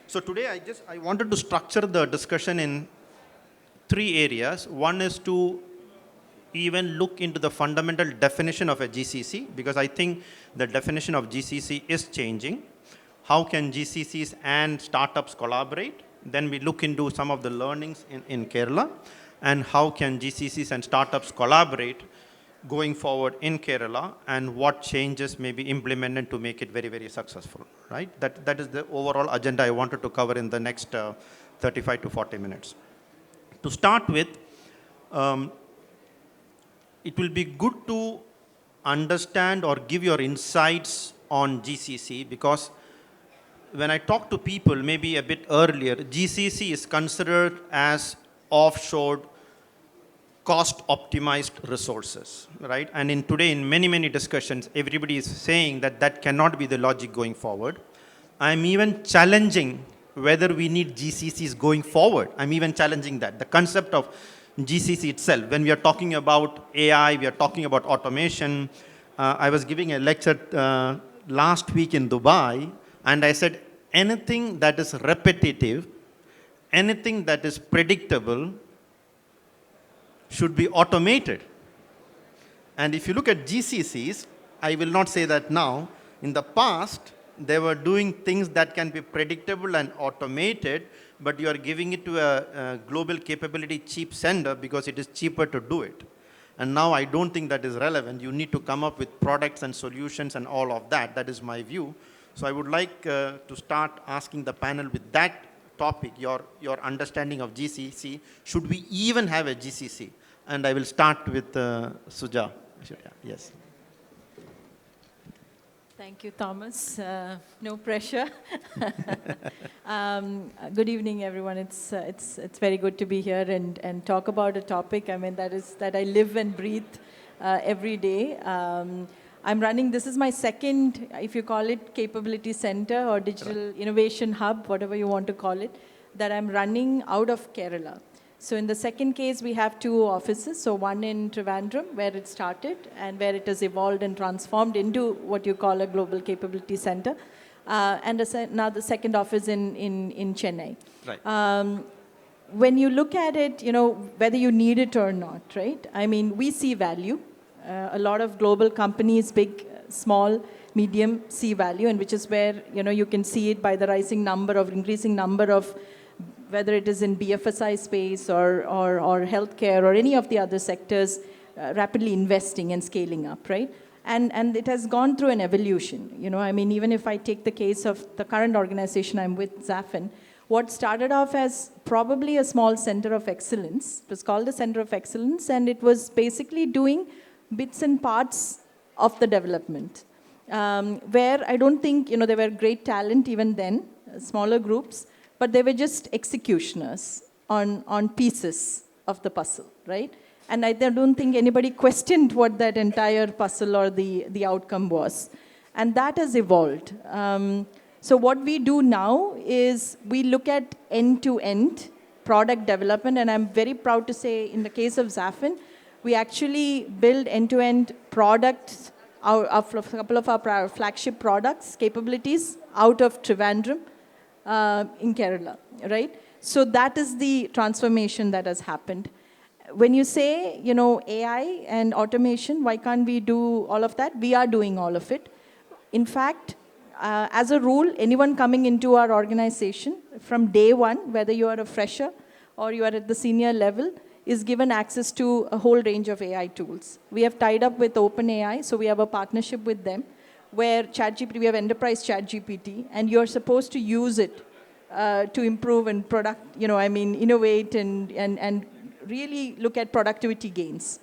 So today I wanted to structure the discussion in three areas. One is to even look into the fundamental definition of a GCC, because I think the definition of GCC is changing. How can GCCs and startups collaborate? Then we look into some of the learnings in Kerala, and how can GCCs and startups collaborate going forward in Kerala, and what changes may be implemented to make it very, very successful, right? That is the overall agenda I wanted to cover in the next 35 to 40 minutes. To start with, it will be good to understand or give your insights on GCC, because when I talk to people maybe a bit earlier, GCC is considered as offshore cost-optimized resources, right? And today, in many, many discussions, everybody is saying that that cannot be the logic going forward. I'm even challenging whether we need GCCs going forward. I'm even challenging that. The concept of GCC itself, when we are talking about AI, we are talking about automation. I was giving a lecture last week in Dubai, and I said, anything that is repetitive, anything that is predictable, should be automated. And if you look at GCCs, I will not say that now, in the past, they were doing things that can be predictable and automated, but you are giving it to a global capability cheap sender because it is cheaper to do it. And now I don't think that is relevant. You need to come up with products and solutions and all of that. That is my view. So I would like to start asking the panel with that topic, your understanding of GCC. Should we even have a GCC? And I will start with Suja. Yes. Thank you, Thomas. No pressure. Good evening, everyone. It's very good to be here and talk about a topic. I mean, that I live and breathe every day. I'm running. This is my second, if you call it, capability center or digital innovation hub, whatever you want to call it, that I'm running out of Kerala. So in the second case, we have two offices. So one in Trivandrum, where it started, and where it has evolved and transformed into what you call a global capability center. And now the second office in Chennai. Right. When you look at it, whether you need it or not, right? I mean, we see value. A lot of global companies, big, small, medium, see value, and which is where, you can see it by the increasing number of, whether it is in BFSI space or healthcare or any of the other sectors, rapidly investing and scaling up, right? And it has gone through an evolution. I mean, even if I take the case of the current organization I'm with, Zafin, what started off as probably a small center of excellence, it was called the Center of Excellence, and it was basically doing bits and parts of the development, where I don't think, there were great talent even then, smaller groups, but they were just executioners on pieces of the puzzle, right? And I don't think anybody questioned what that entire puzzle or the outcome was. And that has evolved. So what we do now is we look at end-to-end product development, and I'm very proud to say in the case of Zafin, we actually build end-to-end products, a couple of our flagship products, capabilities, out of Trivandrum in Kerala, right? So that is the transformation that has happened. When you say, AI and automation, why can't we do all of that? We are doing all of it. In fact, as a rule, anyone coming into our organization from day one, whether you are a fresher or you are at the senior level, is given access to a whole range of AI tools. We have tied up with OpenAI, so we have a partnership with them, where ChatGPT, we have enterprise ChatGPT, and you're supposed to use it to improve and innovate and really look at productivity gains.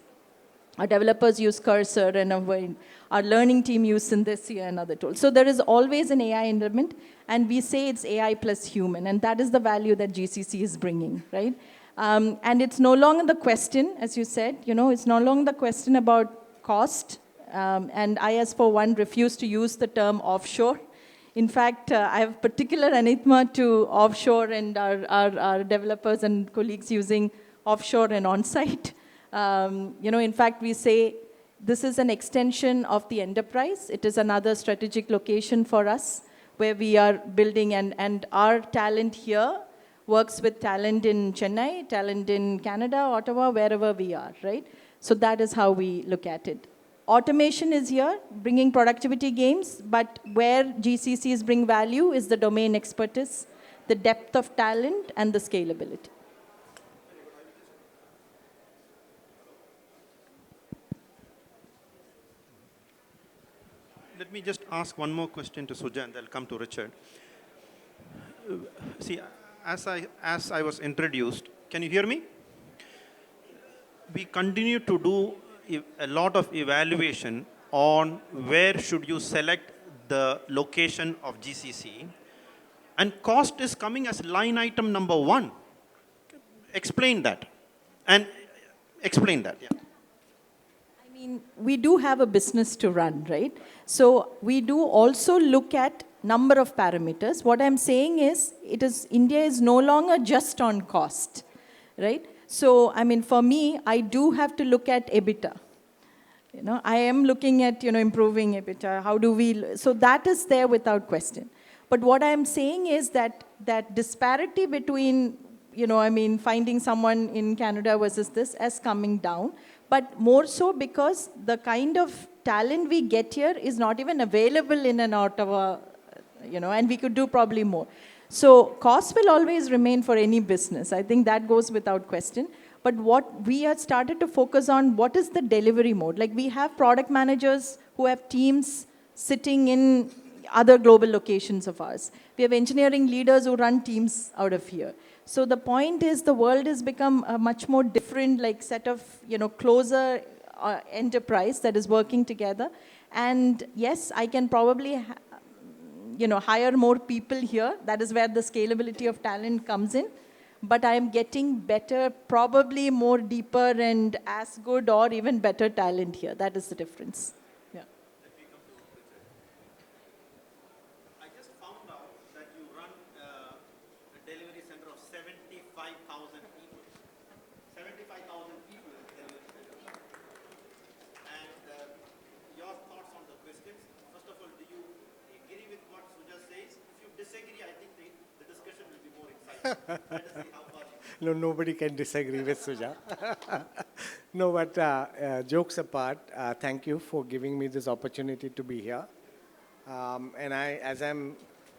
Our developers use Cursor, and our learning team use Synthesia and other tools. So there is always an AI element, and we say it's AI plus human, and that is the value that GCC is bringing, right? And it's no longer the question, as you said, it's no longer the question about cost. And I, as for one, refuse to use the term offshore. In fact, I have particular anithma to offshore and our developers and colleagues using offshore and on-site. In fact, we say this is an extension of the enterprise. It is another strategic location for us, where we are building, and our talent here works with talent in Chennai, talent in Canada, Ottawa, wherever we are, right? So that is how we look at it. Automation is here, bringing productivity gains, but where GCCs bring value is the domain expertise, the depth of talent, and the scalability. Let me just ask one more question to Suja, and I'll come to Richard. See, as I was introduced, can you hear me? We continue to do a lot of evaluation on where should you select the location of GCC, and cost is coming as line item number one. Explain that, and explain that. Yeah. I mean, we do have a business to run, right? So we do also look at number of parameters. What I'm saying is, India is no longer just on cost, right? So, I mean, for me, I do have to look at EBITDA. You know, I am looking at, improving EBITDA. How do we, so that is there without question. But what I am saying is that disparity between, finding someone in Canada versus this is coming down, but more so because the kind of talent we get here is not even available in an Ottawa, and we could do probably more. So cost will always remain for any business. I think that goes without question. But what we have started to focus on, what is the delivery mode? Like we have product managers who have teams sitting in other global locations of ours. We have engineering leaders who run teams out of here. So the point is the world has become a much more different set of, closer enterprise that is working together. And yes, I can probably hire more people here. That is where the scalability of talent comes in. But I am getting better, probably more deeper and as good or even better talent here. That is the difference. Yeah. I just found out that you run a delivery center of 75,000 people. 75,000 people in the delivery center. And your thoughts on the questions. First of all, do you agree with what Suja says? If you disagree, I think the discussion will be more exciting. Let us see how far you No, nobody can disagree with Suja. No, but jokes apart, thank you for giving me this opportunity to be here. And as I'm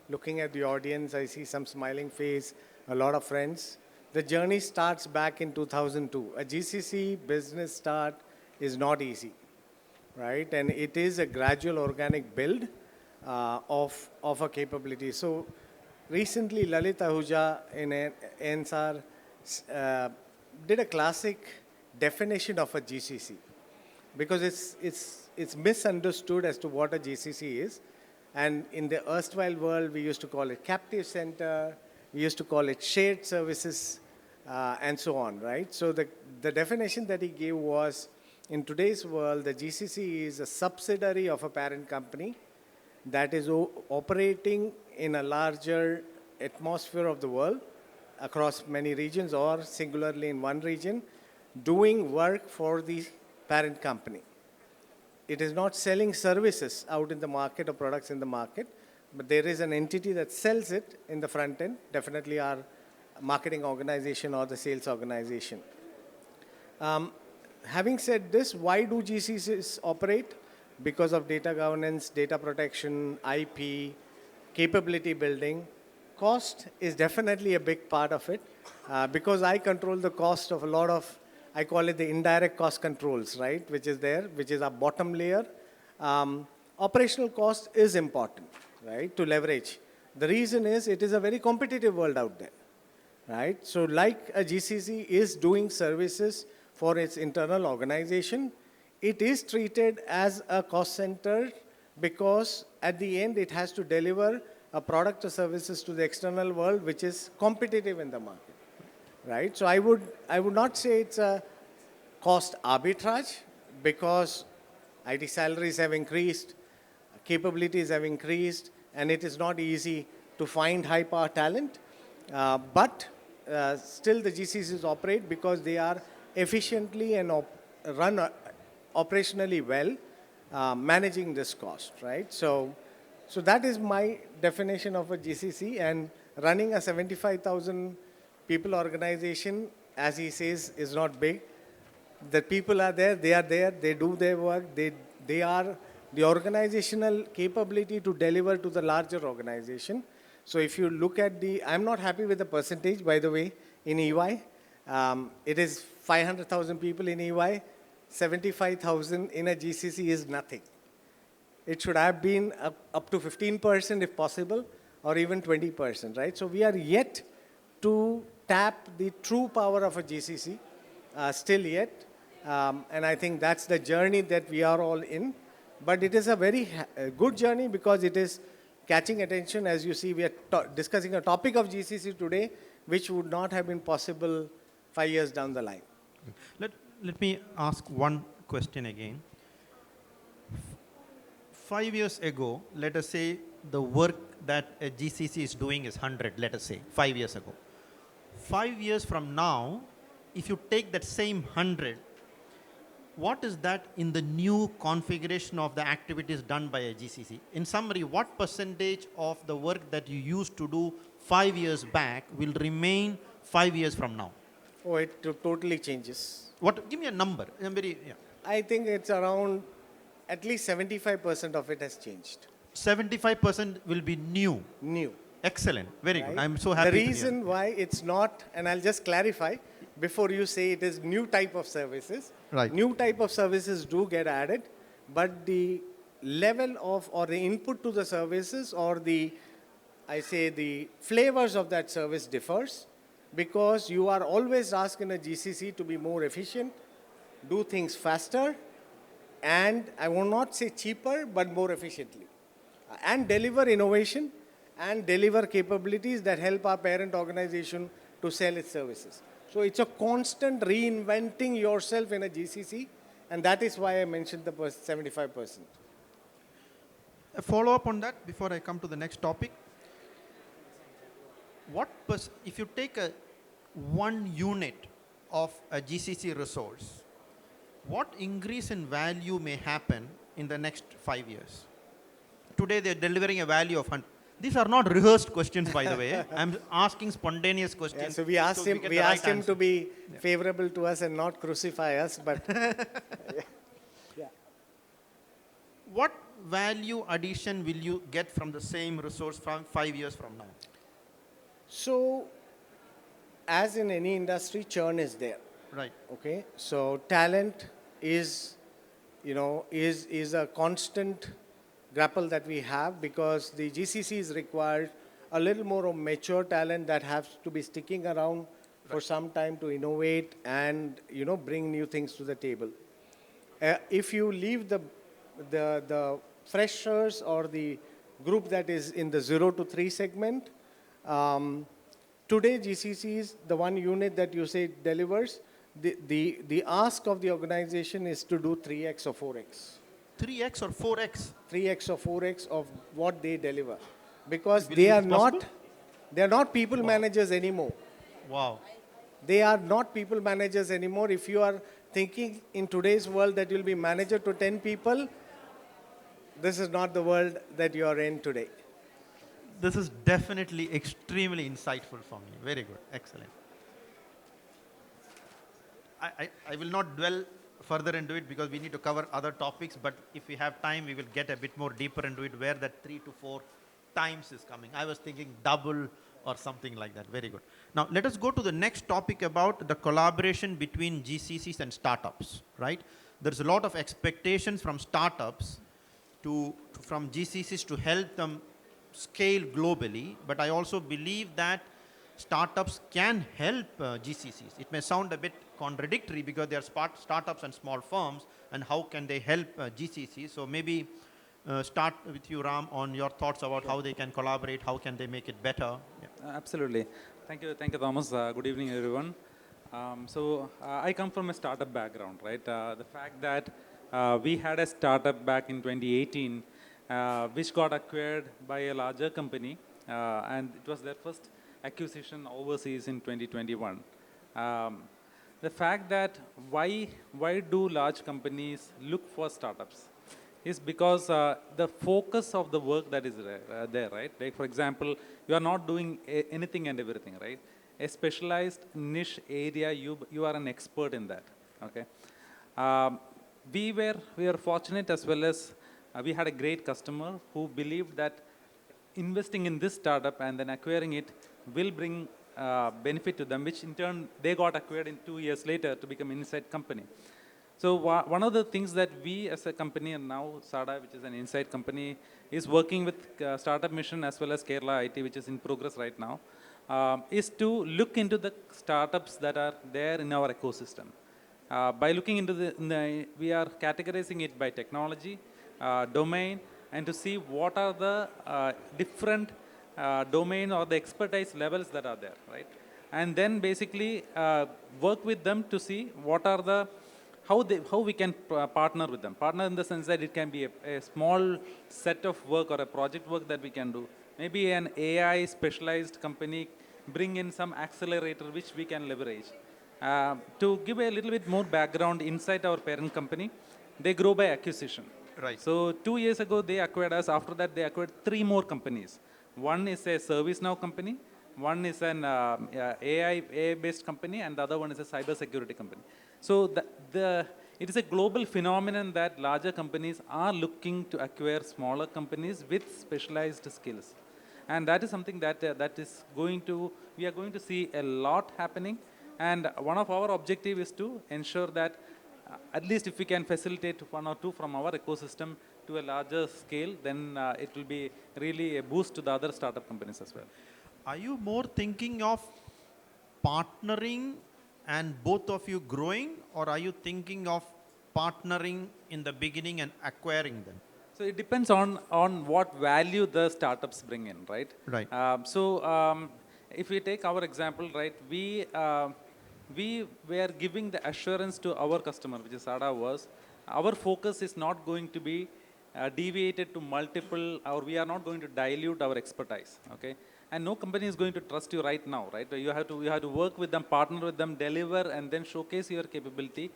looking at the audience, I see some smiling face, a lot of friends. The journey starts back in 2002. A GCC business start is not easy, right? And it is a gradual organic build of a capability. So recently, Lalit Ahuja in NSR did a classic definition of a GCC because it's misunderstood as to what a GCC is. And in the erstwhile world, we used to call it captive center, we used to call it shared services, and so on, right? So the definition that he gave was, in today's world, the GCC is a subsidiary of a parent company that is operating in a larger atmosphere of the world across many regions or singularly in one region, doing work for the parent company. It is not selling services out in the market or products in the market, but there is an entity that sells it in the front end, definitely our marketing organization or the sales organization. Having said this, why do GCCs operate? Because of data governance, data protection, IP, capability building. Cost is definitely a big part of it because I control the cost of a lot of, I call it the indirect cost controls, right, which is there, which is our bottom layer. Operational cost is important, right, to leverage. The reason is it is a very competitive world out there, right? So like a GCC is doing services for its internal organization, it is treated as a cost center because at the end it has to deliver a product or services to the external world which is competitive in the market, right? So I would not say it's a cost arbitrage because IT salaries have increased, capabilities have increased, and it is not easy to find high-power talent. But still the GCCs operate because they are efficiently and run operationally well, managing this cost, right? So So that is my definition of a GCC, and running a 75,000 people organization, as he says, is not big. The people are there, they do their work, they are the organizational capability to deliver to the larger organization. So if you look at I'm not happy with the percentage, by the way, in EY. It is 500,000 people in EY, 75,000 in a GCC is nothing. It should have been up to 15% if possible, or even 20%, right? So we are yet to tap the true power of a GCC, still yet. And I think that's the journey that we are all in. But it is a very good journey because it is catching attention. As you see, we are discussing a topic of GCC today, which would not have been possible 5 years down the line. Let me ask one question again. 5 years ago, let us say the work that a GCC is doing is 100, let us say, 5 years ago. 5 years from now, if you take that same 100, what is that in the new configuration of the activities done by a GCC? In summary, what percentage of the work that you used to do 5 years back will remain 5 years from now? Oh, it totally changes. Give me a number. I think it's around at least 75% of it has changed. 75% will be new. New. Excellent. Very Right? good. I'm so happy. The reason why it's not, and I'll just clarify before you say it is new type of services. Right. New type of services do get added, but the level of or the input to the services or the flavors of that service differs because you are always asked in a GCC to be more efficient, do things faster, and I will not say cheaper, but more efficiently. And deliver innovation and deliver capabilities that help our parent organization to sell its services. So it's a constant reinventing yourself in a GCC, and that is why I mentioned the 75%. A follow-up on that before I come to the next topic. If you take one unit of a GCC resource, what increase in value may happen in the next 5 years? Today they're delivering a value of 100. These are not rehearsed questions, by the way. I'm asking spontaneous questions. Yeah, so we asked him to be favorable to us and not crucify us, but yeah. What value addition will you get from the same resource from 5 years from now? So, as in any industry, churn is there. Right. Okay. So talent is a constant grapple that we have because the GCCs require a little more of mature talent that has to be sticking around for some time to innovate and bring new things to the table. If you leave the freshers or the group that is in the 0 to 3 segment, today GCCs, the one unit that you say delivers, the ask of the organization is to do 3x or 4x. 3x or 4x? 3x or 4x of what they deliver. Because they are not people managers anymore. Wow. They are not people managers anymore. If you are thinking in today's world that you'll be manager to 10 people, this is not the world that you are in today. This is definitely extremely insightful for me. Very good. Excellent. I will not dwell further into it because we need to cover other topics, but if we have time, we will get a bit more deeper into it where that 3 to 4 times is coming. I was thinking double or something like that. Very good. Now, let us go to the next topic about the collaboration between GCCs and startups, right? There's a lot of expectations from startups from GCCs to help them scale globally, but I also believe that startups can help GCCs. It may sound a bit contradictory because they are startups and small firms, and how can they help GCCs? So maybe start with you, Ram, on your thoughts about how they can collaborate, how can they make it better. Yeah. Absolutely. Thank you, Thomas. Good evening, everyone. I come from a startup background, right? The fact that we had a startup back in 2018, which got acquired by a larger company, and it was their first acquisition overseas in 2021. The fact that why do large companies look for startups is because the focus of the work that is there, right? Like for example, you are not doing anything and everything, right? A specialized niche area, you are an expert in that, okay? Um, we were fortunate as well as we had a great customer who believed that investing in this startup and then acquiring it will bring benefit to them, which in turn they got acquired in 2 years later to become an inside company. So one of the things that we as a company and now SADA, which is an inside company, is working with Startup Mission as well as Kerala IT, which is in progress right now, is to look into the startups that are there in our ecosystem. By looking into we are categorizing it by technology, domain, and to see what are the different domain or the expertise levels that are there, right? And then basically work with them to see what are the how we can partner with them. Partner in the sense that it can be a small set of work or a project work that we can do. Maybe an AI specialized company bring in some accelerator which we can leverage. To give a little bit more background inside our parent company, they grow by acquisition. Right. So 2 years ago, they acquired us. After that, they acquired 3 more companies. One is a ServiceNow company, one is an AI-based company, and the other one is a cybersecurity company. So it is a global phenomenon that larger companies are looking to acquire smaller companies with specialized skills. And that is something that we are going to see a lot happening. And one of our objective is to ensure that at least if we can facilitate one or two from our ecosystem to a larger scale, then it will be really a boost to the other startup companies as well. Are you more thinking of partnering and both of you growing, or are you thinking of partnering in the beginning and acquiring them? So it depends on what value the startups bring in, right? Right. If we take our example, right, we were giving the assurance to our customer, which is SADA, was our focus is not going to be deviated to multiple, or we are not going to dilute our expertise, okay? And no company is going to trust you right now, right? You have to work with them, partner with them, deliver, and then showcase your capability,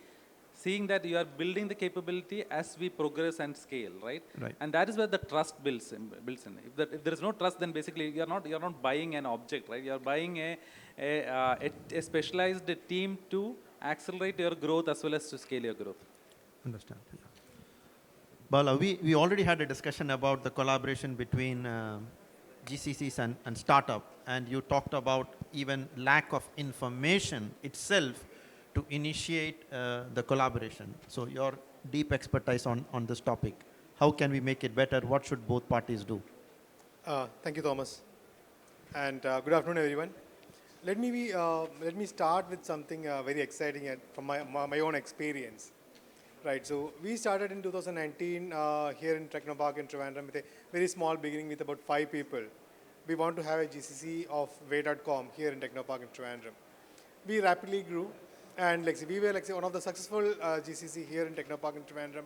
seeing that you are building the capability as we progress and scale, right? Right. And that is where the trust builds in. If there is no trust, then basically you're not buying an object, right? You're buying a specialized team to accelerate your growth as well as to scale your growth. Understand. Yeah. Bala, we already had a discussion about the collaboration between GCCs and startup, and you talked about even lack of information itself to initiate the collaboration. So your deep expertise on this topic, how can we make it better? What should both parties do? Thank you, Thomas. And good afternoon, everyone. Let me start with something very exciting from my own experience. Right, so we started in 2019 here in Technopark in Trivandrum with a very small beginning with about 5 people. We want to have a GCC of Way.com here in Technopark in Trivandrum. We rapidly grew, and we were one of the successful GCC here in Technopark in Trivandrum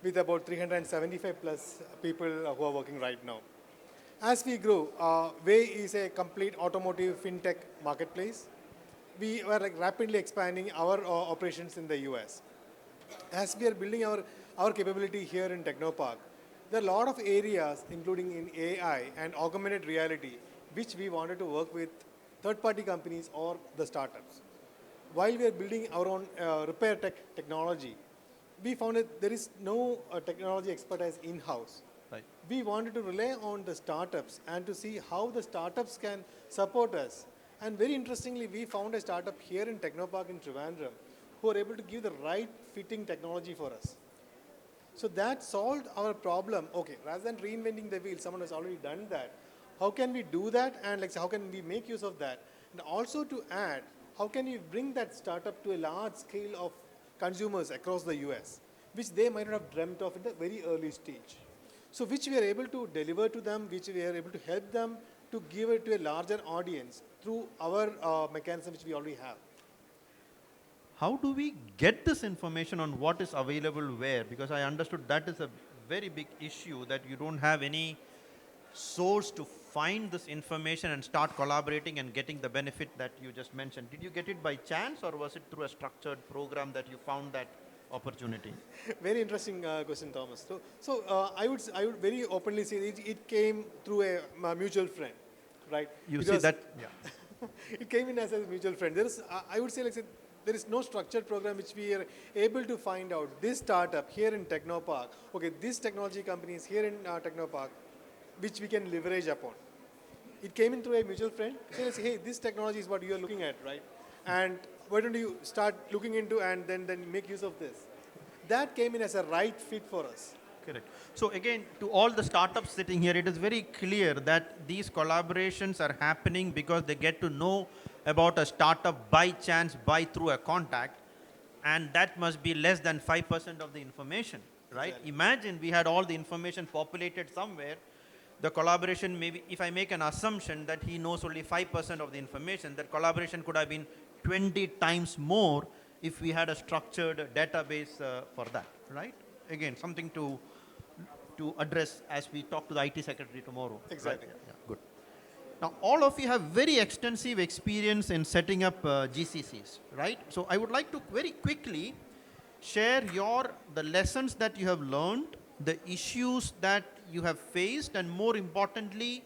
with about 375 plus people who are working right now. As we grow, Way is a complete automotive fintech marketplace. We were rapidly expanding our operations in the US. As we are building our capability here in Technopark, there are a lot of areas, including in AI and augmented reality, which we wanted to work with third-party companies or the startups. While we are building our own repair technology, we found that there is no technology expertise in-house. Right. We wanted to rely on the startups and to see how the startups can support us. And very interestingly, we found a startup here in Technopark in Trivandrum who are able to give the right fitting technology for us. So that solved our problem. Okay, rather than reinventing the wheel, someone has already done that. How can we do that, and how can we make use of that? And also to add, how can we bring that startup to a large scale of consumers across the US, which they might not have dreamt of in the very early stage. So which we are able to deliver to them, which we are able to help them to give it to a larger audience through our mechanism which we already have. How do we get this information on what is available where? Because I understood that is a very big issue, that you don't have any source to find this information and start collaborating and getting the benefit that you just mentioned. Did you get it by chance, or was it through a structured program that you found that opportunity? Very interesting question, Thomas. I would very openly say it came through a mutual friend, right? You see Because that? Yeah. it came in as a mutual friend. There is, I would say, like, say, there is no structured program which we are able to find out this startup here in Technopark, okay, this technology company is here in Technopark, which we can leverage upon. It came in through a mutual friend. Say, hey, this technology is what you are looking at, right? And why don't you start looking into and then make use of this? That came in as a right fit for us. Correct. So again, to all the startups sitting here, it is very clear that these collaborations are happening because they get to know about a startup by chance, by through a contact, and that must be less than 5% of the information, right? Exactly. Imagine we had all the information populated somewhere. The collaboration, maybe if I make an assumption that he knows only 5% of the information, that collaboration could have been 20 times more if we had a structured database for that, right? Again, something to address as we talk to the IT secretary tomorrow. Exactly. Right? Yeah, good. Now, all of you have very extensive experience in setting up GCCs, right? So I would like to very quickly share the lessons that you have learned, the issues that you have faced, and more importantly,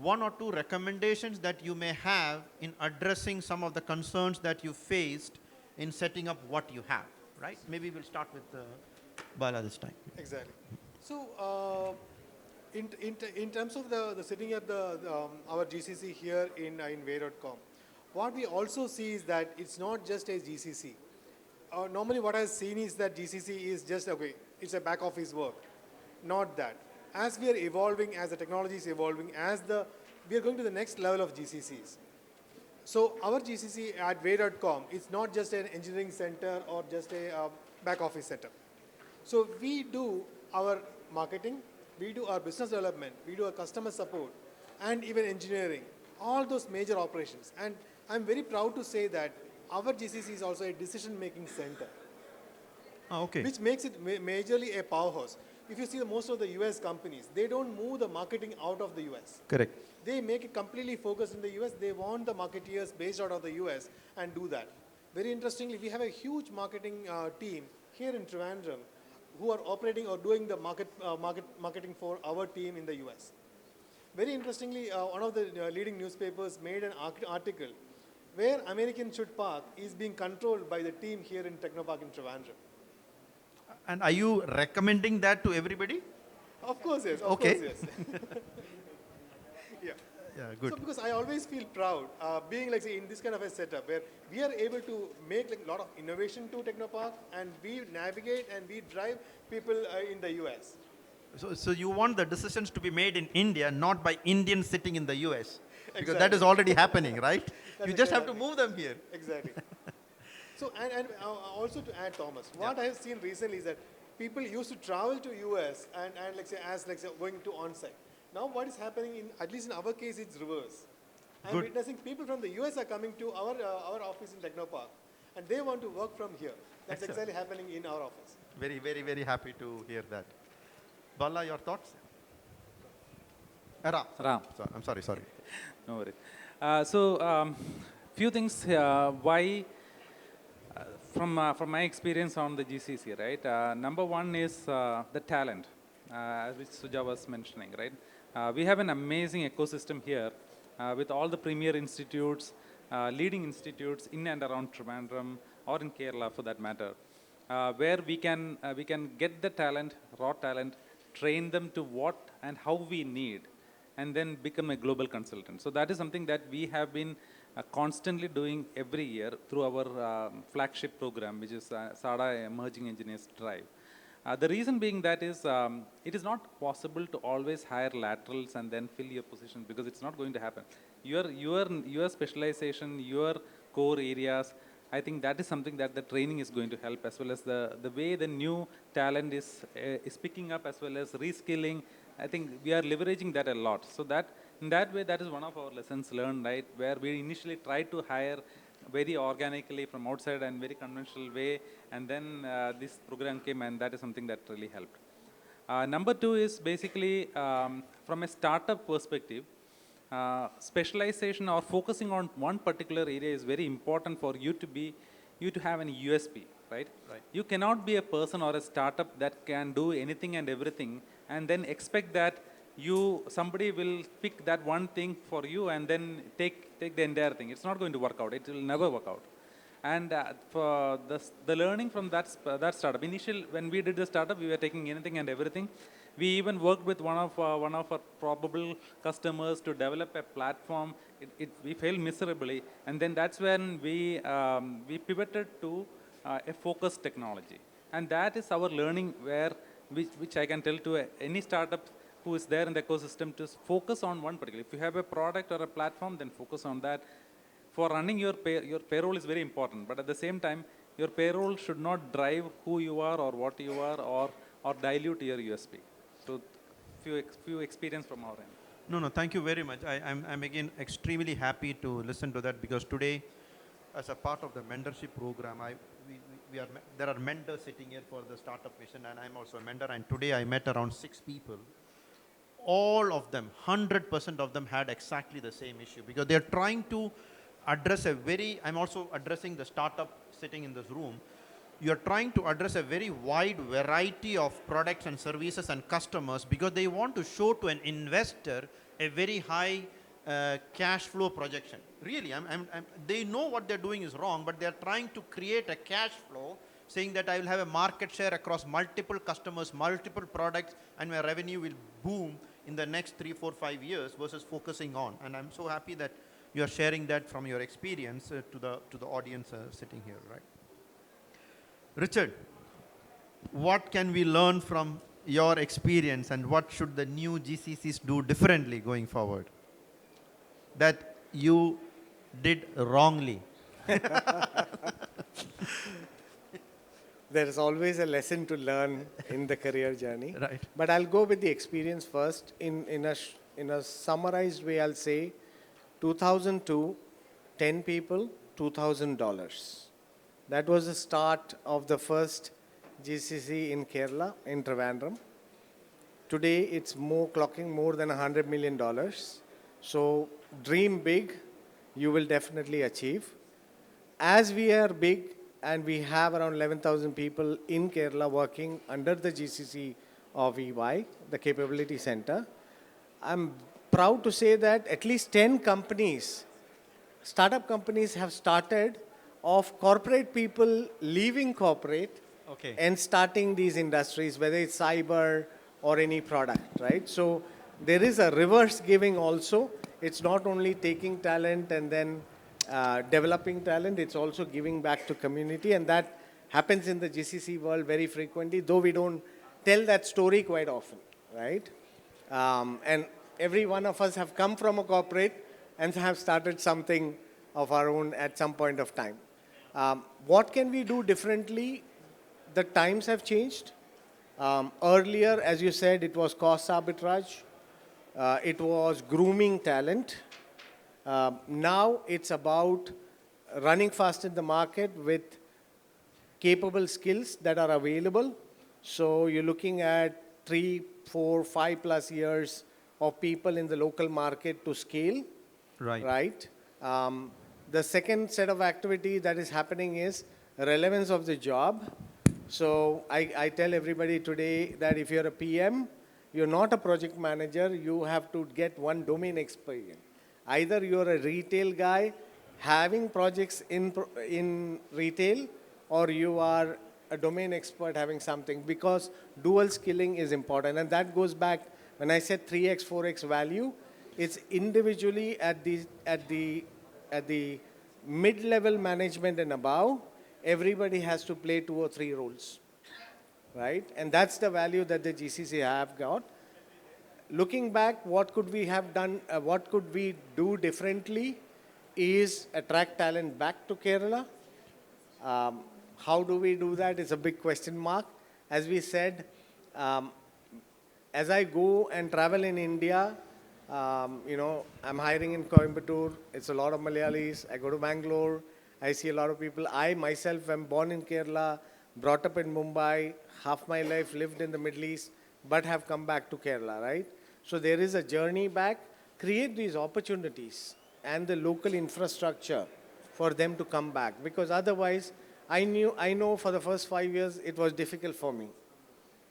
one or two recommendations that you may have in addressing some of the concerns that you faced in setting up what you have, right? Maybe we'll start with Bala this time. Exactly. So, in terms of the setting up our GCC here in Way.com, what we also see is that it's not just a GCC. Normally, what I've seen is that GCC is just okay. It's a back office work. Not that. As we are evolving, as the technology is evolving, we are going to the next level of GCCs. So our GCC at Way.com is not just an engineering center or just a back office setup. So we do our marketing, we do our business development, we do our customer support, and even engineering, all those major operations. And I'm very proud to say that our GCC is also a decision-making center, Okay. which makes it majorly a powerhouse. If you see most of the US companies, they don't move the marketing out of the US. Correct. They make it completely focused in the US. They want the marketeers based out of the US and do that. Very interestingly, we have a huge marketing team here in Trivandrum who are operating or doing the marketing for our team in the US. Very interestingly, one of the leading newspapers made an article where American should park is being controlled by the team here in Technopark in Trivandrum. And are you recommending that to everybody? Of course, yes. Of Okay. course, yes. Yeah. Yeah, good. So because I always feel proud being like say in this kind of a setup where we are able to make like a lot of innovation to Technopark and we navigate and we drive people in the US. So you want the decisions to be made in India, not by Indians sitting in the US, because that Exactly. is already happening, right? That's You just have exactly to move them here. Exactly. So and also to add, Thomas, what I have seen recently is that people used to travel to US and like say as like say going to on-site. Now what is happening in at least in our case it's reverse. I'm Good. witnessing people from the US are coming to our office in Technopark and they want to work from here. That's Excellent. exactly happening in our office. Very, very, very happy to hear that. Bala, your thoughts? Ram. Ram. I'm sorry. No worries. Few things why, from my experience on the GCC, right? Number one is the talent, which Suja was mentioning, right? We have an amazing ecosystem here with all the premier institutes, leading institutes in and around Trivandrum or in Kerala for that matter, where we can get the talent, raw talent, train them to what and how we need, and then become a global consultant. So that is something that we have been constantly doing every year through our flagship program, which is SADA Emerging Engineers Drive. The reason being that is, it is not possible to always hire laterals and then fill your position because it's not going to happen. Your specialization, your core areas, I think that is something that the training is going to help, as well as the way the new talent is picking up, as well as reskilling. I think we are leveraging that a lot. So that in that way, that is one of our lessons learned, right? Where we initially tried to hire very organically from outside and very conventional way, and then this program came, and that is something that really helped. Number two is basically from a startup perspective, specialization or focusing on one particular area is very important for you to have an USP. right? Right. You cannot be a person or a startup that can do anything and everything and then expect that somebody will pick that one thing for you and then take the entire thing. It's not going to work out. It will never work out. And for the learning from that startup, when we did the startup, we were taking anything and everything. We even worked with one of our probable customers to develop a platform. We failed miserably, and then that's when we pivoted to a focused technology, and that is our learning which I can tell to any startup who is there in the ecosystem to focus on one particular. If you have a product or a platform, then focus on that. For running your payroll is very important, but at the same time, your payroll should not drive who you are or what you are or dilute your USP. So, few experience from our end. No, thank you very much. I'm again extremely happy to listen to that, because today, as a part of the mentorship program, there are mentors sitting here for the startup vision, and I'm also a mentor. And today I met around 6 people. All of them, 100% of them had exactly the same issue, because they're trying to address I'm also addressing the startup sitting in this room. You're trying to address a very wide variety of products and services and customers, because they want to show to an investor a very high cash flow projection. Really, they know what they're doing is wrong, but they're trying to create a cash flow, saying that I will have a market share across multiple customers, multiple products, and my revenue will boom in the next 3, 4, 5 years, versus focusing on. And I'm so happy that you are sharing that from your experience to the audience sitting here, right? Richard, what can we learn from your experience, and what should the new GCCs do differently going forward that you did wrongly? There is always a lesson to learn in the career journey. Right. But I'll go with the experience first. In a summarized way, I'll say 2002, 10 people, $2,000. That was the start of the first GCC in Kerala, in Trivandrum. Today, it's clocking more than $100 million. So dream big, you will definitely achieve. As we are big, and we have around 11,000 people in Kerala working under the GCC of EY, the Capability Center, I'm proud to say that at least 10 companies, startup companies, have started of corporate people leaving corporate and starting these industries, whether it's cyber or any product, right? So there is a reverse giving also. It's not only taking talent and then developing talent, it's also giving back to community, and that happens in the GCC world very frequently, though we don't tell that story quite often, right? And every one of us have come from a corporate and have started something of our own at some point of time. What can we do differently? The times have changed. Earlier, as you said, it was cost arbitrage. It was grooming talent. Now it's about running fast in the market with capable skills that are available. So you're looking at 3, 4, 5+ years of people in the local market to scale. Right. The second set of activity that is happening is relevance of the job. So I tell everybody today that if you're a PM, you're not a project manager, you have to get one domain experience. Either you're a retail guy having projects in retail, or you are a domain expert having something, because dual skilling is important. And that goes back, when I said 3x, 4x value, it's individually at the mid-level management and above, everybody has to play 2 or 3 roles, right? And that's the value that the GCC have got. Looking back, what could we have done, what could we do differently is attract talent back to Kerala. How do we do that is a big question mark. As we said, as I go and travel in India, I'm hiring in Coimbatore. It's a lot of Malayalis. I go to Bangalore. I see a lot of people. I myself am born in Kerala, brought up in Mumbai, half my life lived in the Middle East, but have come back to Kerala, right? So there is a journey back. Create these opportunities and the local infrastructure for them to come back, because otherwise I know for the first 5 years it was difficult for me,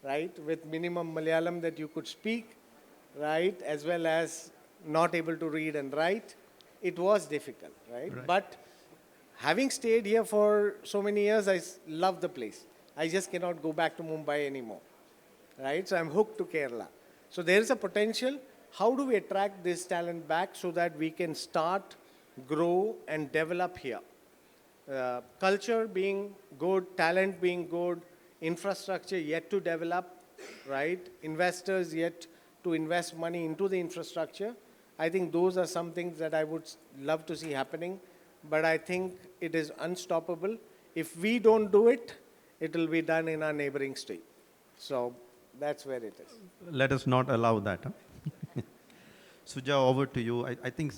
right? With minimum Malayalam that you could speak, right? As well as not able to read and write. It was difficult, right? But having stayed here for so many years, love the place. I just cannot go back to Mumbai anymore, right? So I'm hooked to Kerala. So there is a potential. How do we attract this talent back so that we can start, grow, and develop here? Culture being good, talent being good, infrastructure yet to develop, right? Investors yet to invest money into the infrastructure. I think those are some things that I would love to see happening, but I think it is unstoppable. If we don't do it, it will be done in our neighboring state. So that's where it is. Let us not allow that. Huh? Suja, over to you. I think,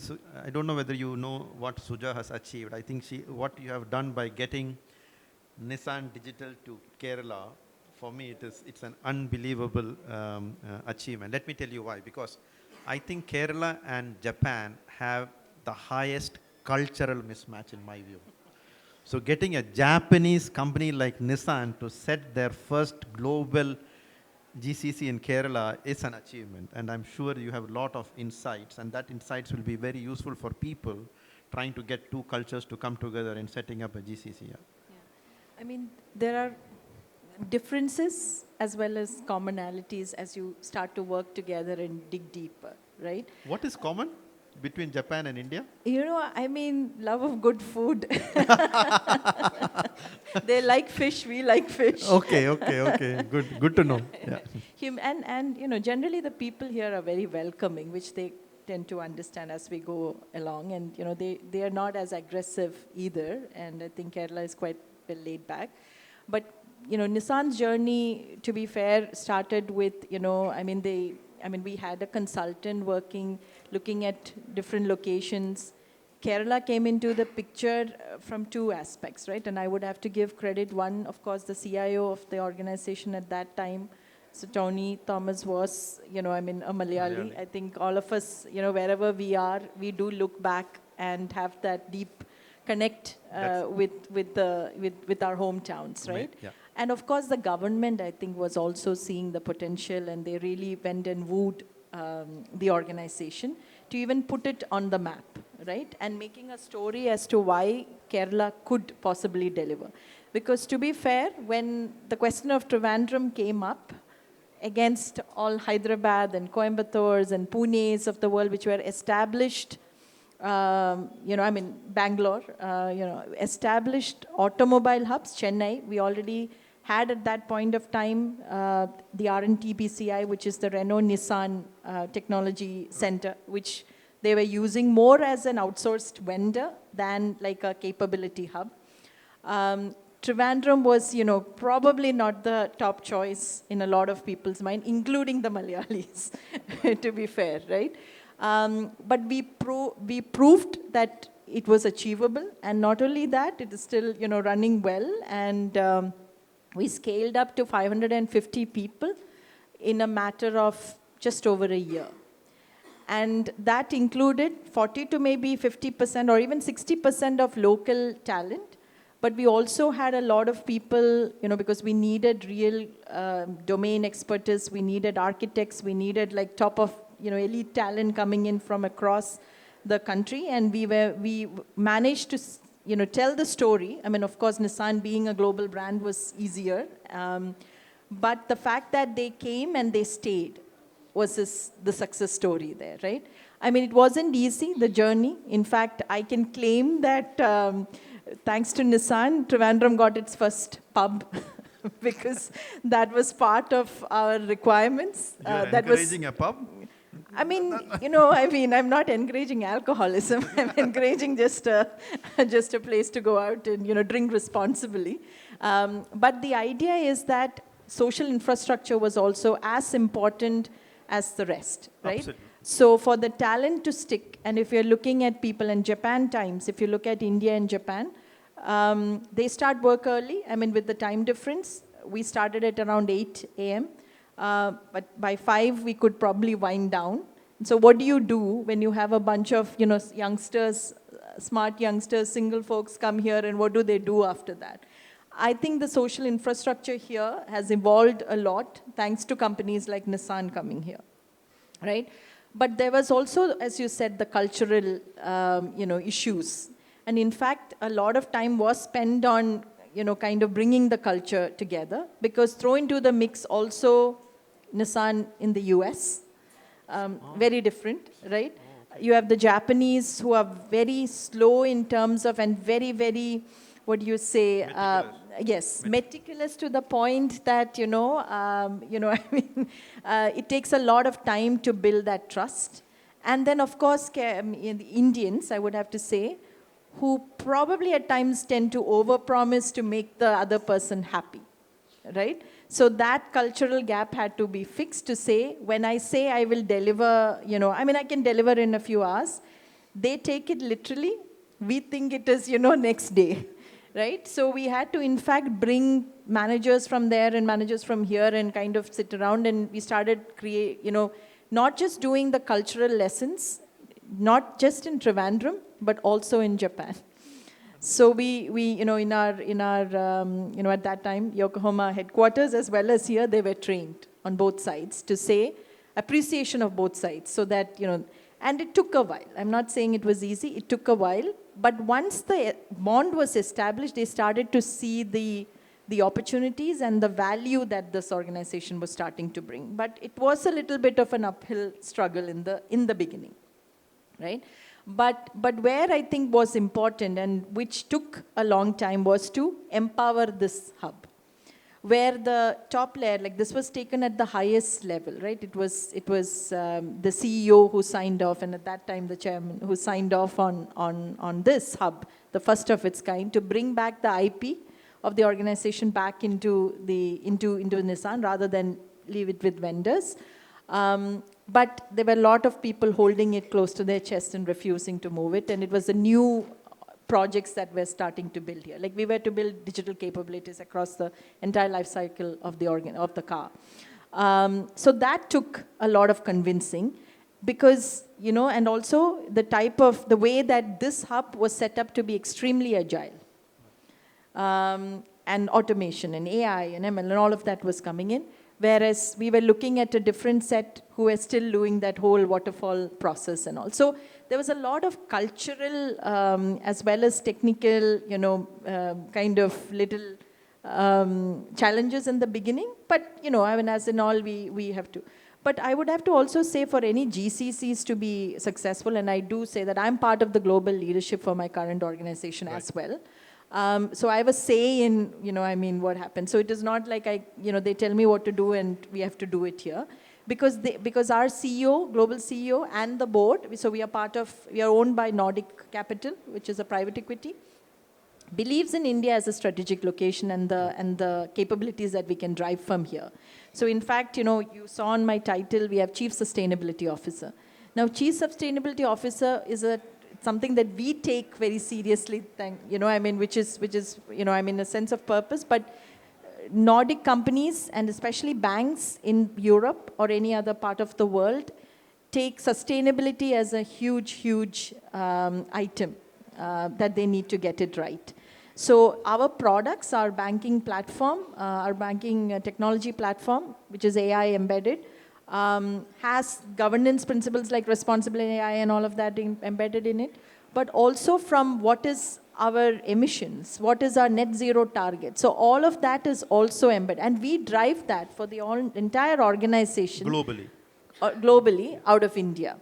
I don't know whether you know what Suja has achieved. I think what you have done by getting Nissan Digital to Kerala, for me, it's an unbelievable achievement. Let me tell you why. Because I think Kerala and Japan have the highest cultural mismatch in my view. So getting a Japanese company like Nissan to set their first global GCC in Kerala is an achievement, and I'm sure you have a lot of insights, and that insights will be very useful for people trying to get two cultures to come together in setting up a GCC. Yeah. I mean, there are differences as well as commonalities as you start to work together and dig deeper, right? What is common between Japan and India? You know, I mean, love of good food. They like fish, we like fish. Okay. Good to know. Yeah. And you know, generally the people here are very welcoming, which they tend to understand as we go along. And, you know, they are not as aggressive either. And I think Kerala is quite well laid back. But, you know, Nissan's journey, to be fair, started with, you know, we had a consultant looking at different locations. Kerala came into the picture from two aspects, right? And I would have to give credit. One, of course, the CIO of the organization at that time. So Tony Thomas was, you know, a Malayali. I think all of us, you know, wherever we are, we do look back and have that deep connect with our hometowns, right? Yeah. And of course, the government, I think, was also seeing the potential, and they really went and wooed the organization to even put it on the map, right? And making a story as to why Kerala could possibly deliver. Because to be fair, when the question of Trivandrum came up against all Hyderabad and Coimbatores and Punes of the world, which were established, Bangalore, established automobile hubs, Chennai, we already had at that point of time the RNTBCI, which is the Renault-Nissan Technology Center, which they were using more as an outsourced vendor than like a capability hub. Trivandrum was, you know, probably not the top choice in a lot of people's mind, including the Malayalis, to be fair, right? But we proved that it was achievable, and not only that, it is still, you know, running well, and we scaled up to 550 people in a matter of just over a year. And that included 40 to maybe 50% or even 60% of local talent. But we also had a lot of people, you know, because we needed real domain expertise, we needed architects, we needed like top of, you know, elite talent coming in from across the country. And we managed to, you know, tell the story. I mean, of course, Nissan being a global brand was easier. But the fact that they came and they stayed was the success story there, right? I mean, it wasn't easy, the journey. In fact, I can claim that thanks to Nissan, Trivandrum got its first pub because that was part of our requirements. You're encouraging a pub? I mean, you know, I'm not encouraging alcoholism. I'm encouraging just a place to go out and, you know, drink responsibly. But the idea is that social infrastructure was also as important as the rest, right? Absolutely. So for the talent to stick, and if you're looking at people in Japan times, if you look at India and Japan, they start work early. I mean, with the time difference, we started at around 8 a.m. But by 5, we could probably wind down. So what do you do when you have a bunch of, you know, youngsters, smart youngsters, single folks come here, and what do they do after that? I think the social infrastructure here has evolved a lot thanks to companies like Nissan coming here, right? But there was also, as you said, the cultural, issues. And in fact, a lot of time was spent on, kind of bringing the culture together, because throw into the mix also Nissan in the US, very different, right? You have the Japanese who are very slow in terms of, and very, very, what do you say? Yes, meticulous to the point that, it takes a lot of time to build that trust. And then, of course, the Indians, I would have to say, who probably at times tend to overpromise to make the other person happy, right? So that cultural gap had to be fixed to say, when I say I will deliver, I can deliver in a few hours, they take it literally. We think it is, next day, right? So we had to, in fact, bring managers from there and managers from here and kind of sit around, and we started not just doing the cultural lessons, not just in Trivandrum, but also in Japan. So we in our at that time, Yokohama headquarters as well as here, they were trained on both sides to say appreciation of both sides, so that, and it took a while. I'm not saying it was easy, it took a while, but once the bond was established, they started to see the opportunities and the value that this organization was starting to bring. But it was a little bit of an uphill struggle in the beginning, right? But where I think was important and which took a long time was to empower this hub, where the top layer, like this was taken at the highest level, right? It was the CEO who signed off, and at that time the chairman who signed off on this hub, the first of its kind, to bring back the IP of the organization back into Nissan rather than leave it with vendors. But there were a lot of people holding it close to their chest and refusing to move it. And it was the new projects that we're starting to build here. Like we were to build digital capabilities across the entire life cycle of the car. So that took a lot of convincing because, and also the way that this hub was set up to be extremely agile. And automation and AI and ML and all of that was coming in. Whereas we were looking at a different set who were still doing that whole waterfall process and all. So there was a lot of cultural as well as technical, kind of little challenges in the beginning. But, as in all, we have to. But I would have to also say for any GCCs to be successful, and I do say that I'm part of the global leadership for my current organization as well. So I have a say in, what happens. So it is not like they tell me what to do and we have to do it here. Because our CEO, global CEO and the board, so we are owned by Nordic Capital, which is a private equity, believes in India as a strategic location and the capabilities that we can drive from here. So in fact, you saw on my title, we have Chief Sustainability Officer. Now, Chief Sustainability Officer is something that we take very seriously, which is, a sense of purpose. But Nordic companies, and especially banks in Europe or any other part of the world, take sustainability as a huge, huge item that they need to get it right. So our products, our banking platform, our banking technology platform, which is AI embedded, has governance principles like responsible AI and all of that embedded in it, but also from what is our emissions, what is our net zero target. So all of that is also embedded. And we drive that for the entire organization. Globally out of India,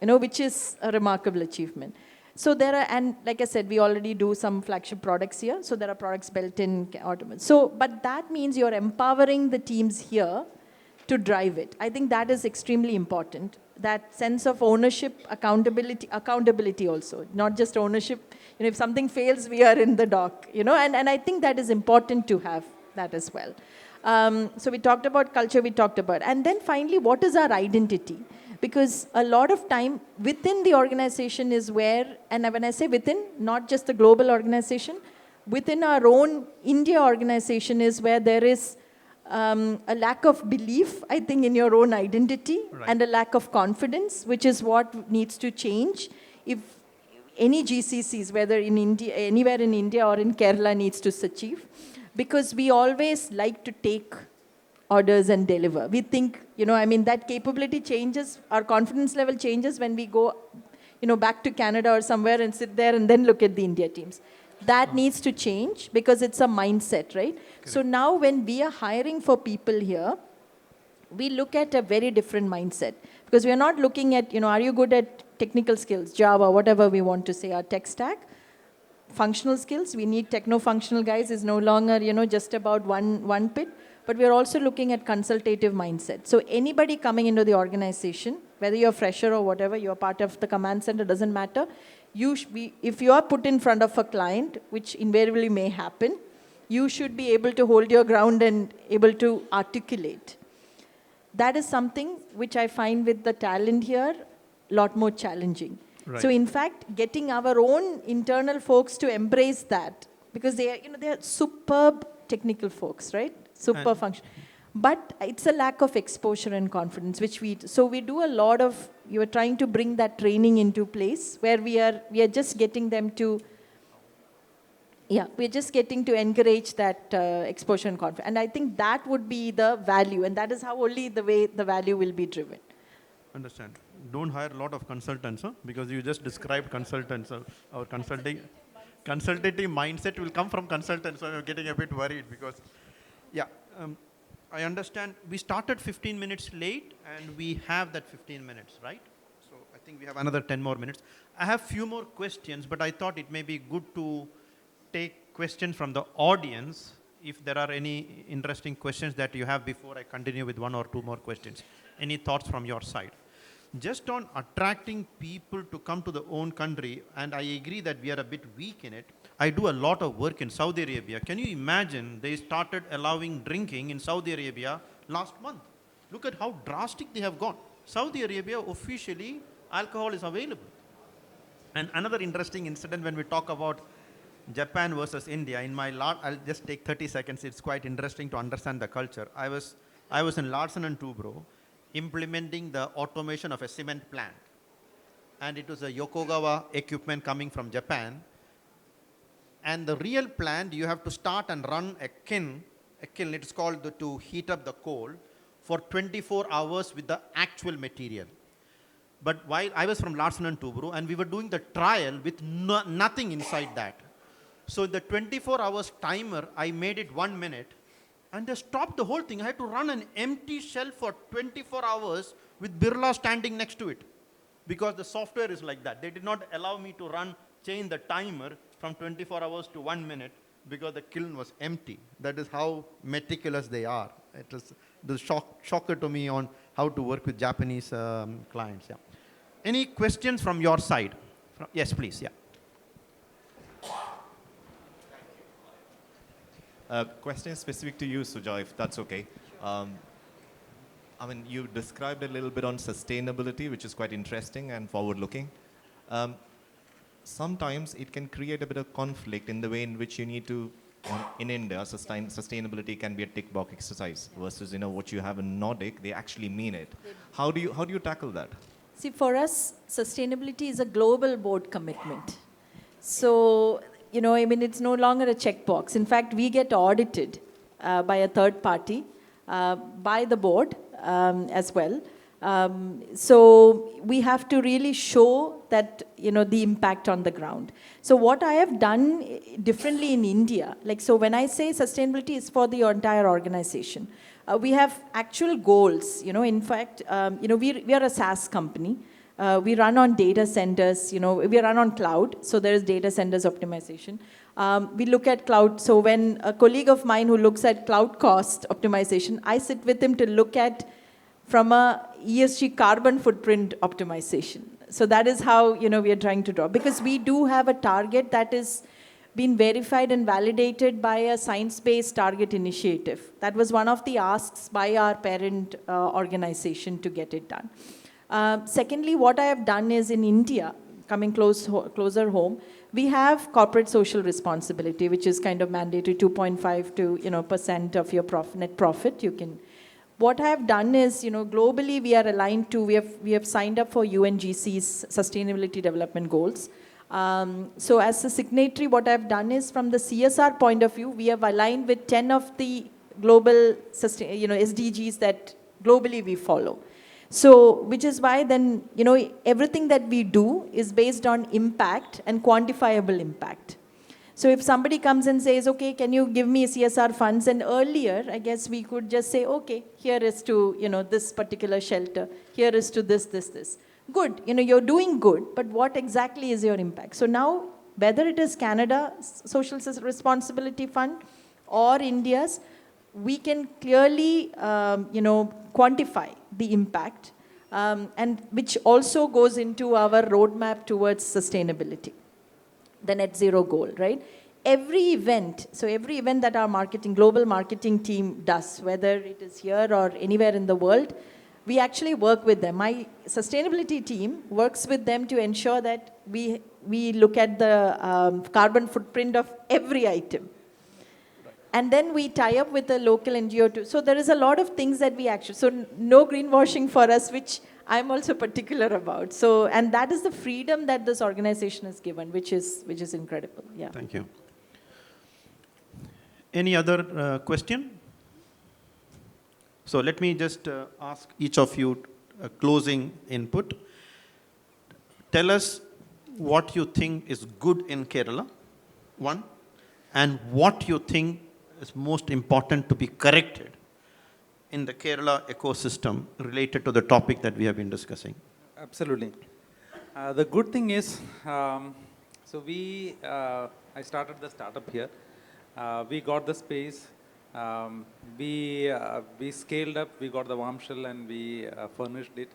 which is a remarkable achievement. So and like I said, we already do some flagship products here. So there are products built in automation. So, but that means you're empowering the teams here to drive it. I think that is extremely important. That sense of ownership, accountability also, not just ownership. If something fails, we are in the dock, and I think that is important to have that as well. So we talked about culture, and then finally, what is our identity? Because a lot of time within the organization is where, and when I say within, not just the global organization, within our own India organization is where there is a lack of belief, I think, in your own identity, and a lack of confidence, which is what needs to change if any GCCs, whether in India, anywhere in India or in Kerala, needs to achieve. because we always like to take orders and deliver. We think, that capability changes, our confidence level changes when we go, back to Canada or somewhere and sit there and then look at the India teams. That needs to change because it's a mindset, right? Correct. So now when we are hiring for people here, we look at a very different mindset because we are not looking at, are you good at technical skills, Java, whatever we want to say, our tech stack. Functional skills, we need techno-functional guys is no longer, just about one pit, but we're also looking at consultative mindset. So anybody coming into the organization, whether you're a fresher or whatever, you're part of the command center, doesn't matter. If you are put in front of a client, which invariably may happen, you should be able to hold your ground and able to articulate. That is something which I find with the talent here, a lot more challenging. Right. So in fact, getting our own internal folks to embrace that, because they are superb technical folks, right? Super functional. But it's a lack of exposure and confidence, so we do a lot of, you are trying to bring that training into place where we are just getting them to, we're just getting to encourage that exposure and confidence. And I think that would be the value, and that is how only the way the value will be driven. Understand. Don't hire a lot of consultants, because you just described consultants. Our consultative mindset will come from consultants, so I'm getting a bit worried because, I understand we started 15 minutes late and we have that 15 minutes, right? So I think we have another 10 more minutes. I have few more questions, but I thought it may be good to take questions from the audience if there are any interesting questions that you have before I continue with one or two more questions. Any thoughts from your side? Just on attracting people to come to the own country, and I agree that we are a bit weak in it. I do a lot of work in Saudi Arabia. Can you imagine they started allowing drinking in Saudi Arabia last month? Look at how drastic they have gone. Saudi Arabia, officially, alcohol is available. And another interesting incident when we talk about Japan versus India, I'll just take 30 seconds. It's quite interesting to understand the culture. I was in Larsen & Toubro, implementing the automation of a cement plant. And it was a Yokogawa equipment coming from Japan. And the real plant, you have to start and run a kiln, it's called to heat up the coal, for 24 hours with the actual material. But while I was from Larsen & Toubro, and we were doing the trial with nothing inside that. So the 24 hours timer, I made it 1 minute, and they stopped the whole thing. I had to run an empty shell for 24 hours with Birla standing next to it, because the software is like that. They did not allow me to change the timer from 24 hours to 1 minute because the kiln was empty. That is how meticulous they are. It was the shocker to me on how to work with Japanese clients. Yeah. Any questions from your side? Yes, please. Yeah. Question specific to you, Suja, if that's okay. You described a little bit on sustainability, which is quite interesting and forward-looking. Sometimes it can create a bit of conflict in the way in which you need to, in India, sustainability can be a tick box exercise versus what you have in Nordic, they actually mean it. How do you tackle that? See, for us, sustainability is a global board commitment. So, it's no longer a checkbox. In fact, we get audited by a third party, by the board as well. So we have to really show that, the impact on the ground. So what I have done differently in India, so when I say sustainability is for the entire organization, we have actual goals. In fact, we are a SaaS company. We run on data centers, we run on cloud, so there is data centers optimization. We look at cloud, so when a colleague of mine who looks at cloud cost optimization, I sit with him to look at from a ESG carbon footprint optimization. So that is how, we are trying to draw. Because we do have a target that is been verified and validated by a science-based target initiative. That was one of the asks by our parent organization to get it done. Secondly, what I have done is in India, coming closer home, we have corporate social responsibility, which is kind of mandatory 2.5 to % of your net profit. What I have done is, globally we are aligned to, we have signed up for UN GCCs Sustainability Development Goals. So as a signatory, what I've done is from the CSR point of view, we have aligned with 10 of the global SDGs that globally we follow. So, which is why then, everything that we do is based on impact and quantifiable impact. So if somebody comes and says, okay, can you give me CSR funds? And earlier, I guess we could just say, okay, here is to, this particular shelter. Here is to this. Good, you're doing good, but what exactly is your impact? So now, whether it is Canada's Social Responsibility Fund or India's, we can clearly, quantify the impact, and which also goes into our roadmap towards sustainability, the net zero goal, right? Every event that our global marketing team does, whether it is here or anywhere in the world, we actually work with them. My sustainability team works with them to ensure that we look at the carbon footprint of every item. And then we tie up with a local NGO too. So there is a lot of things that we actually, so no greenwashing for us, which I'm also particular about. So, and that is the freedom that this organization is given, which is incredible. Yeah. Thank you. Any other question? So let me just ask each of you a closing input. Tell us what you think is good in Kerala, one, and what you think is most important to be corrected in the Kerala ecosystem related to the topic that we have been discussing. Absolutely. The good thing is, I started the startup here. We got the space. We scaled up. We got the warm shell and we furnished it.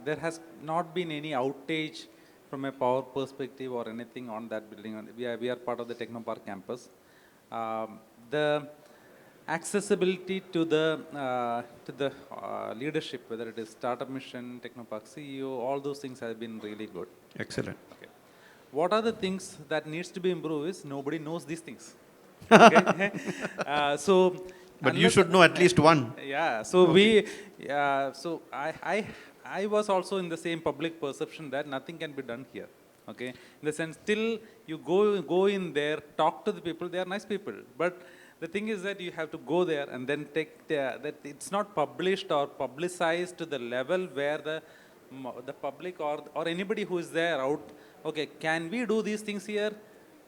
There has not been any outage from a power perspective or anything on that building. We are part of the Technopark campus. The accessibility to the leadership, whether it is startup mission, Technopark CEO, all those things have been really good. Excellent. Okay. What are the things that needs to be improved is nobody knows these things. Okay? But you should know at least one. Yeah. So okay. I was also in the same public perception that nothing can be done here. Okay. In the sense, till you go in there, talk to the people, they are nice people. But the thing is that you have to go there and then take that it's not published or publicized to the level where the public or anybody who is there out, okay, can we do these things here?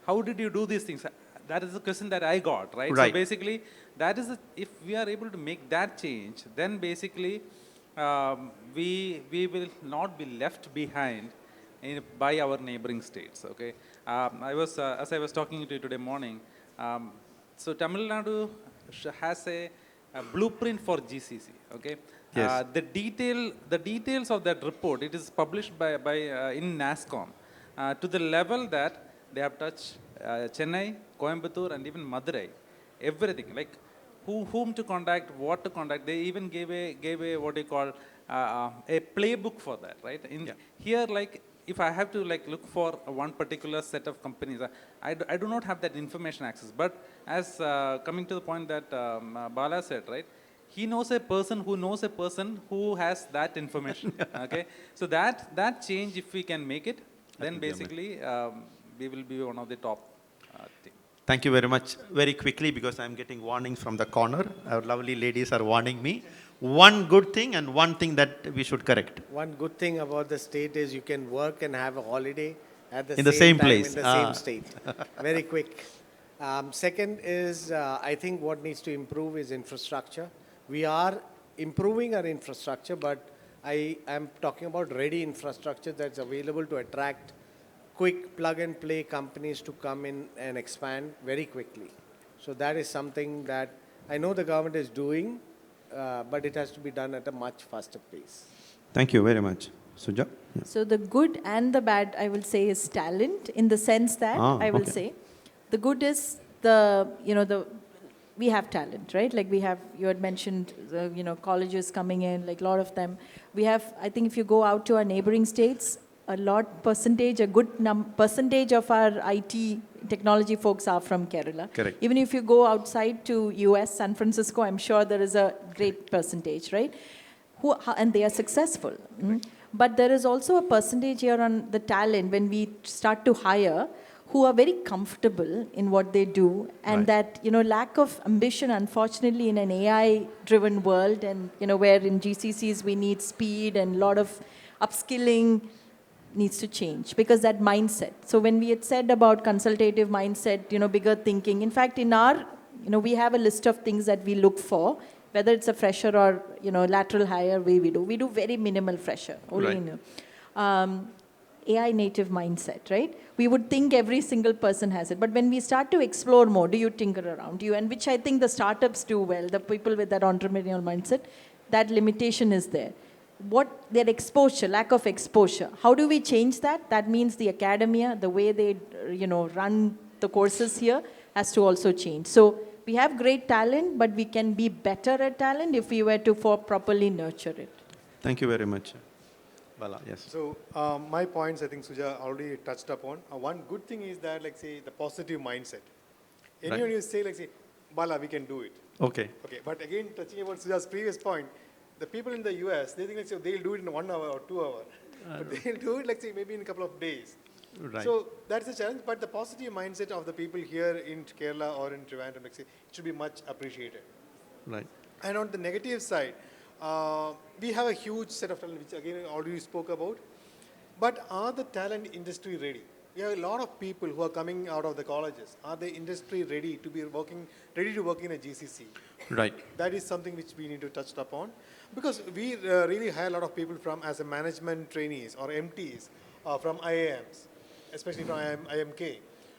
How did you do these things? That is the question that I got, right? So basically, if we are able to make that change, then basically we will not be left behind by our neighboring states. Okay, as I was talking to you today morning. So Tamil Nadu has a blueprint for GCC. Okay, yes. The details of that report, it is published in NASCOM to the level that they have touched Chennai, Coimbatore, and even Madurai. Everything, like whom to contact, what to contact. They even gave a what you call a playbook for that, right? Here, like if I have to look for one particular set of companies, I do not have that information access. But as coming to the point that Bala said, right? He knows a person who knows a person who has that information. Okay, so that change, if we can make it, then basically we will be one of the top team. Thank you very much. Very quickly, because I'm getting warnings from the corner. Our lovely ladies are warning me. One good thing and one thing that we should correct. One good thing about the state is you can work and have a holiday at the same time place. In the same state. Very quick. Second is, I think what needs to improve is infrastructure. We are improving our infrastructure, but I am talking about ready infrastructure that's available to attract quick plug-and-play companies to come in and expand very quickly. So that is something that I know the government is doing, but it has to be done at a much faster pace. Thank you very much. Suja? Yeah. So the good and the bad, I will say, is talent, in the sense that, I will say, the good is we have talent, right? Like you had mentioned, colleges coming in, like a lot of them. We have, I think if you go out to our neighboring states, a good percentage of our IT technology folks are from Kerala. Correct. Even if you go outside to US, San Francisco, I'm sure there is a great percentage, right? And they are successful. But there is also a percentage here on the talent when we start to hire who are very comfortable in what they do, and that lack of ambition, unfortunately, in an AI-driven world, and where in GCCs we need speed and a lot of upskilling needs to change, because that mindset. So when we had said about consultative mindset, bigger thinking, in fact, in our, we have a list of things that we look for, whether it's a fresher or, lateral hire, we do. We do very minimal fresher, only AI native mindset, right? We would think every single person has it. But when we start to explore more, do you tinker around? And which I think the startups do well, the people with that entrepreneurial mindset, that limitation is there. What their exposure, lack of exposure. How do we change that? That means the academia, the way they, run the courses here has to also change. So we have great talent, but we can be better at talent if we were to properly nurture it. Thank you very much. Bala, yes. So my points, I think Suja already touched upon. One good thing is that, like, say, the positive mindset. Anyone you say, like, say, Bala, we can do it. Okay. Okay, but again, touching about Suja's previous point, the people in the US, they think, like, say, they'll do it in 1 hour or 2 hours. But they'll do it, like, say, maybe in a couple of days. Right. So that's the challenge. But the positive mindset of the people here in Kerala or in Trivandrum, like, say, it should be much appreciated. Right. And on the negative side, we have a huge set of talent, which again I already spoke about. But are the talent industry ready? We have a lot of people who are coming out of the colleges. Are they industry ready to be ready to work in a GCC? Right. That is something which we need to touch upon, because we really hire a lot of people from as a management trainees or MTs from IIMs, especially from IMK.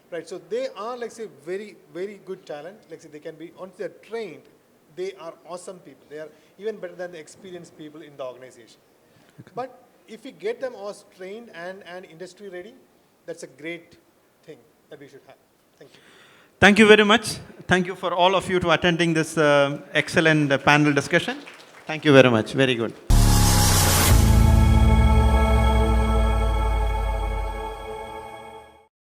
Right. So they are, like, say, very, very good talent. Like, say, they can be, once they're trained, they are awesome people. They are even better than the experienced people in the organization. Okay. But if we get them all trained and industry ready, that's a great thing that we should have. Thank you. Thank you very much. Thank you for all of you to attending this excellent panel discussion. Thank you very much. Very good.